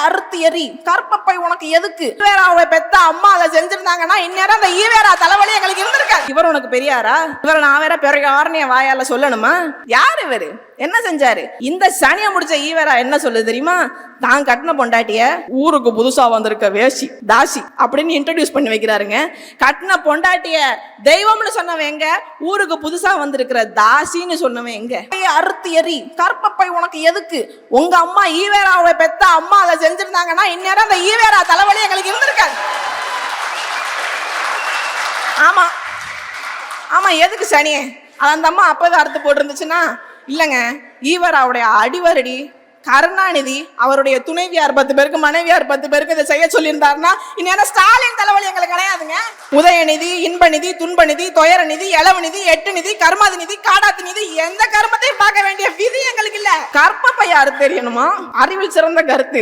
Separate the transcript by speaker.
Speaker 1: அறுத்து எறி. கற்பப்பை உனக்கு எதுக்கு? ஈவேராவை பெத்த அம்மா அதை செஞ்சிருந்தாங்கன்னா இந்நேரம் அந்த ஈவேரா தலைவலி எங்களுக்கு இருந்திருக்காது. இவர் உனக்கு பெரியாரா? இவரை நான் வேற பெரியார்னு என் வாயால சொல்லணுமா? யார் இவரு? என்ன செஞ்சாரு? இந்த சனிய முடிச்ச ஈவேரா என்ன சொல்லுது தெரியுமா? தான் கட்டின பொண்டாட்டிய ஊருக்கு புதுசா வந்திருக்க வேசி தாசி அப்படின்னு இன்ட்ரோடியூஸ் பண்ணி வைக்கிறாருங்க. கட்டின பொண்டாட்டிய தெய்வம்னு சொன்னவன் எங்க? ஊருக்கு புதுசா வந்திருக்கிற தாசின்னு சொன்னவன் எங்க? அறுத்து எறி. கற்பப்பை உனக்கு எதுக்கு? உங்க அம்மா ஈவேராவை பெத்த அம்மா அதை செஞ்சிருந்தாங்கன்னா இந்நேரம் அந்த ஈவேரா தலைவலி எங்களுக்கு இருந்திருக்காது. ஆமா ஆமா, எதுக்கு சனியே? அந்த அம்மா அப்பவே அறுத்து போட்டு இருந்துச்சுன்னா இல்லைங்க. ஈவேராவுடைய அடிவரடி கருணாநிதி அவருடைய துணைவியார் 10 பேருக்கு மனைவியார் 10 பேருக்கு இதை செய்ய சொல்லியிருந்தாருன்னா இந்நேரம் ஸ்டாலின் தலைவலி எங்களுக்கு கிடையாதுங்க. உதயநிதி, இன்பநிதி, துன்பநிதி, துயரநிதி, இளவநிதி, எட்டு நிதி, கர்மாதி நிதி, காடாத்து நிதி, எந்த கர்மத்தையும் பார்க்க வேண்டிய விதி எங்களுக்கு இல்ல. கற்பப்பை யாரு தெரியணுமா? அறிவில் சிறந்த கருத்து.